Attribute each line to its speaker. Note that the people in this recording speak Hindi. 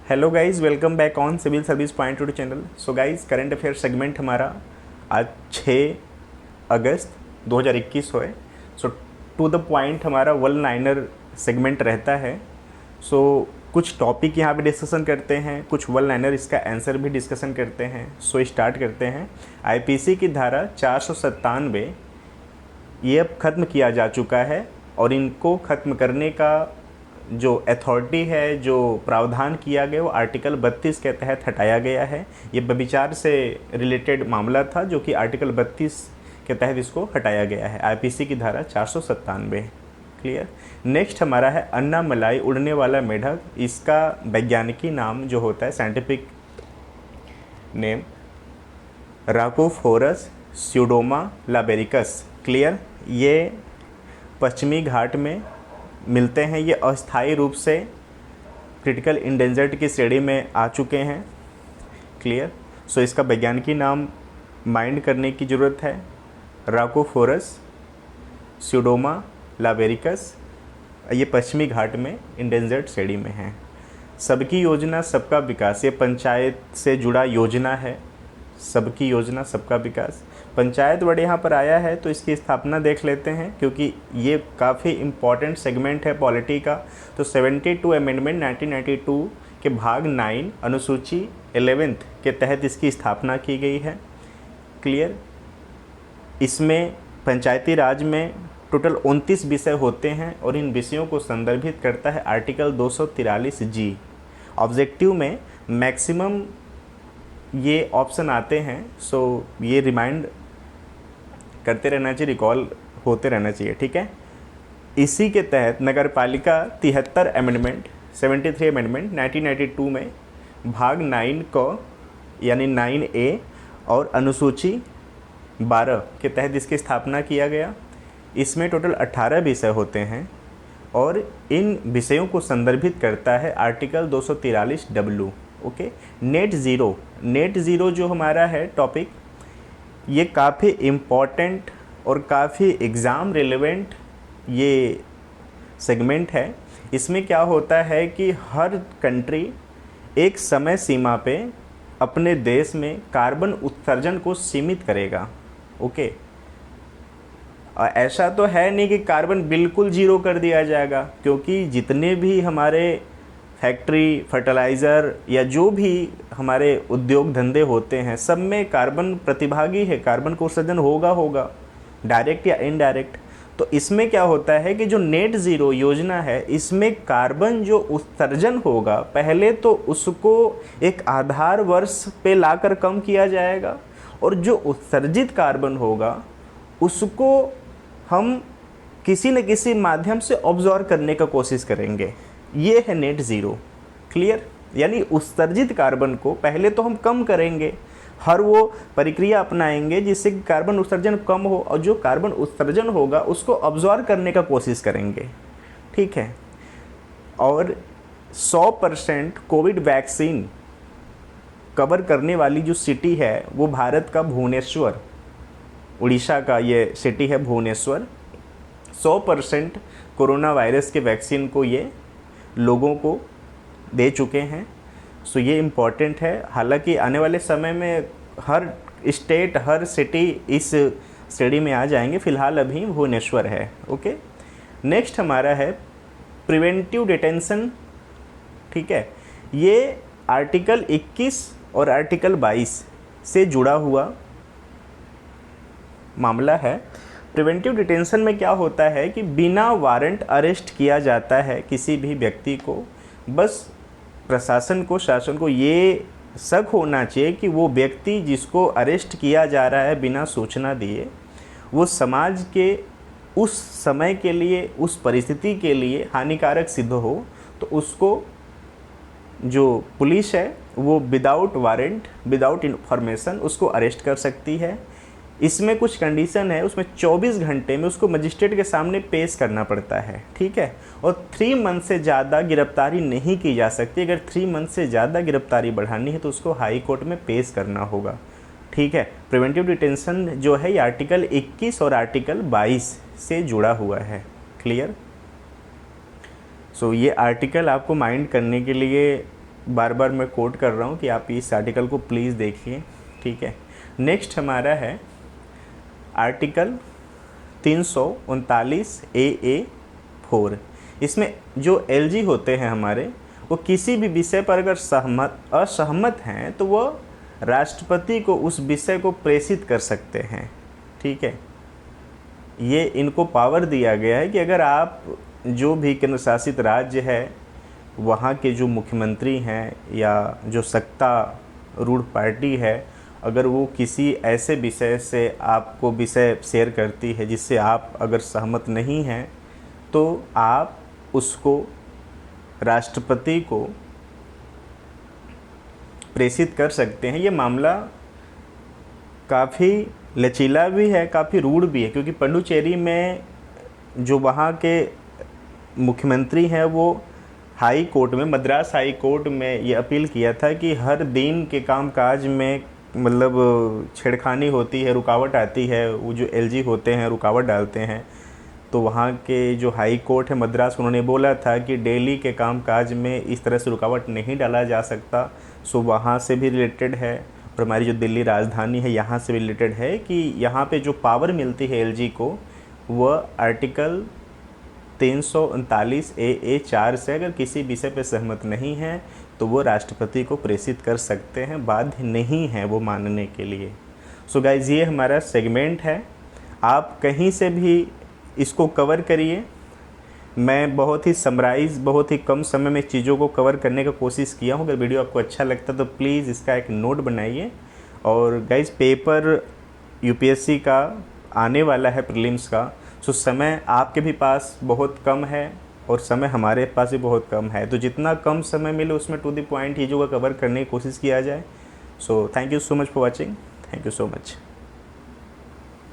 Speaker 1: Hello guys, welcome back on civil service point to channel. So guys, current affair segment हमारा आज 6 अगस्त 2021 है। सो टू द पॉइंट हमारा वन लाइनर सेगमेंट रहता है। सो कुछ टॉपिक यहाँ पे डिस्कशन करते हैं, कुछ वन लाइनर इसका आंसर भी डिस्कशन करते हैं। सो स्टार्ट करते हैं। आईपीसी की धारा 497 ये अब ख़त्म किया जा चुका है और इनको ख़त्म करने का जो अथॉरिटी है, जो प्रावधान किया गया, वो आर्टिकल 32 के तहत हटाया गया है। ये व्यभिचार से रिलेटेड मामला था जो कि आर्टिकल 32 के तहत इसको हटाया गया है, आईपीसी की धारा 497। क्लियर। नेक्स्ट हमारा है अन्नामलाई उड़ने वाला मेढक। इसका वैज्ञानिकी नाम जो होता है, साइंटिफिक नेम राकोफोरस स्यूडोमा लाबेरिकस। क्लियर। ये पश्चिमी घाट में मिलते हैं। ये अस्थायी रूप से क्रिटिकल इंडेंजर्ड की श्रेणी में आ चुके हैं। क्लियर। सो इसका वैज्ञानिकी नाम माइंड करने की ज़रूरत है, राकोफोरस स्यूडोमा लाबेरिकस। ये पश्चिमी घाट में इंडेंजर्ड श्रेणी में है। सबकी योजना सबका विकास, ये पंचायत से जुड़ा योजना है। सबकी योजना सबका विकास, पंचायत वर्ड यहाँ पर आया है तो इसकी स्थापना देख लेते हैं, क्योंकि ये काफ़ी इम्पॉर्टेंट सेगमेंट है पॉलिटी का। तो 72 अमेंडमेंट 1992 के भाग 9 अनुसूची 11th के तहत इसकी स्थापना की गई है। क्लियर। इसमें पंचायती राज में टोटल 29 विषय होते हैं और इन विषयों को संदर्भित करता है आर्टिकल 243G। ऑब्जेक्टिव में मैक्सिमम ये ऑप्शन आते हैं। सो ये रिमाइंड करते रहना चाहिए, रिकॉल होते रहना चाहिए। ठीक है। इसी के तहत नगरपालिका 73 अमेंडमेंट 73 अमेंडमेंट 1992 में भाग 9 को यानी 9A और अनुसूची 12 के तहत इसकी स्थापना किया गया। इसमें टोटल 18 विषय होते हैं और इन विषयों को संदर्भित करता है article 243W। Okay. Net zero जो हमारा है टॉपिक, ये काफ़ी इम्पॉर्टेंट और काफ़ी एग्ज़ाम रिलेवेंट ये सेगमेंट है। इसमें क्या होता है कि हर कंट्री एक समय सीमा पे अपने देश में कार्बन उत्सर्जन को सीमित करेगा। ओके। ऐसा तो है नहीं कि कार्बन बिल्कुल ज़ीरो कर दिया जाएगा, क्योंकि जितने भी हमारे फैक्ट्री, फर्टिलाइज़र या जो भी हमारे उद्योग धंधे होते हैं, सब में कार्बन प्रतिभागी है, कार्बन का उत्सर्जन होगा डायरेक्ट या इनडायरेक्ट। तो इसमें क्या होता है कि जो नेट ज़ीरो योजना है, इसमें कार्बन जो उत्सर्जन होगा, पहले तो उसको एक आधार वर्ष पे लाकर कम किया जाएगा और जो उत्सर्जित कार्बन होगा उसको हम किसी न किसी माध्यम से ऑब्जॉर्व करने का कोशिश करेंगे। ये है नेट ज़ीरो। क्लियर। यानी उत्सर्जित कार्बन को पहले तो हम कम करेंगे, हर वो प्रक्रिया अपनाएंगे जिससे कि कार्बन उत्सर्जन कम हो और जो कार्बन उत्सर्जन होगा उसको ऑब्जॉर्व करने का कोशिश करेंगे। ठीक है। और 100% कोविड वैक्सीन कवर करने वाली जो सिटी है वो भारत का भुवनेश्वर, उड़ीसा का ये सिटी है भुवनेश्वर। 100% कोरोना वायरस के वैक्सीन को ये लोगों को दे चुके हैं। सो ये इम्पॉर्टेंट है। हालांकि आने वाले समय में हर स्टेट, हर सिटी इस श्रेणी में आ जाएंगे, फ़िलहाल अभी भुवनेश्वर है। ओके। नेक्स्ट हमारा है प्रिवेंटिव डिटेंशन। ठीक है। ये आर्टिकल 21 और आर्टिकल 22 से जुड़ा हुआ मामला है। प्रिवेंटिव डिटेंशन में क्या होता है कि बिना वारंट अरेस्ट किया जाता है किसी भी व्यक्ति को। बस प्रशासन को, शासन को ये शक होना चाहिए कि वो व्यक्ति जिसको अरेस्ट किया जा रहा है बिना सूचना दिए, वो समाज के उस समय के लिए, उस परिस्थिति के लिए हानिकारक सिद्ध हो, तो उसको जो पुलिस है वो विदाउट वारंट, विदाउट इन्फॉर्मेशन उसको अरेस्ट कर सकती है। इसमें कुछ कंडीशन है, उसमें 24 घंटे में उसको मजिस्ट्रेट के सामने पेश करना पड़ता है। ठीक है। और 3 मंथ से ज़्यादा गिरफ्तारी नहीं की जा सकती। अगर 3 मंथ से ज़्यादा गिरफ्तारी बढ़ानी है तो उसको हाई कोर्ट में पेश करना होगा। ठीक है। प्रिवेंटिव डिटेंशन जो है ये आर्टिकल 21 और आर्टिकल 22 से जुड़ा हुआ है। क्लियर। सो ये आर्टिकल आपको माइंड करने के लिए बार बार मैं कोट कर रहा हूँ कि आप इस आर्टिकल को प्लीज़ देखिए, ठीक है। नेक्स्ट हमारा है आर्टिकल 339 AA4। इसमें जो एलजी होते हैं हमारे, वो किसी भी विषय पर अगर असहमत हैं तो वो राष्ट्रपति को उस विषय को प्रेषित कर सकते हैं, ठीक है। ये इनको पावर दिया गया है कि अगर आप जो भी केंद्र शासित राज्य है, वहाँ के जो मुख्यमंत्री हैं या जो सत्तारूढ़ पार्टी है, अगर वो किसी ऐसे विषय से आपको विषय शेयर करती है जिससे आप अगर सहमत नहीं हैं, तो आप उसको राष्ट्रपति को प्रेषित कर सकते हैं। ये मामला काफ़ी लचीला भी है, काफ़ी रूढ़ भी है, क्योंकि पुडुचेरी में जो वहाँ के मुख्यमंत्री हैं वो हाई कोर्ट में, मद्रास हाई कोर्ट में ये अपील किया था कि हर दिन के कामकाज में मतलब छेड़खानी होती है, रुकावट आती है, वो जो एलजी होते हैं रुकावट डालते हैं। तो वहाँ के जो हाई कोर्ट है मद्रास, उन्होंने बोला था कि डेली के कामकाज में इस तरह से रुकावट नहीं डाला जा सकता। सो वहाँ से भी रिलेटेड है, और हमारी जो दिल्ली राजधानी है यहाँ से भी रिलेटेड है कि यहाँ पे जो पावर मिलती है एलजी को, वह आर्टिकल 339 AA4 से अगर किसी विषय पर सहमत नहीं है तो वो राष्ट्रपति को प्रेषित कर सकते हैं, बाध्य नहीं है वो मानने के लिए। सो गाइज, ये हमारा सेगमेंट है, आप कहीं से भी इसको कवर करिए। मैं बहुत ही समराइज़, बहुत ही कम समय में चीज़ों को कवर करने का कोशिश किया हूँ। अगर वीडियो आपको अच्छा लगता तो प्लीज़ इसका एक नोट बनाइए। और गाइज, पेपर यूपीएससी का आने वाला है, प्रीलिम्स का। सो समय आपके भी पास बहुत कम है और समय हमारे पास भी बहुत कम है, तो जितना कम समय मिले उसमें टू द पॉइंट चीज़ों का कवर करने की कोशिश किया जाए। So thank you so much for watching, thank you so much.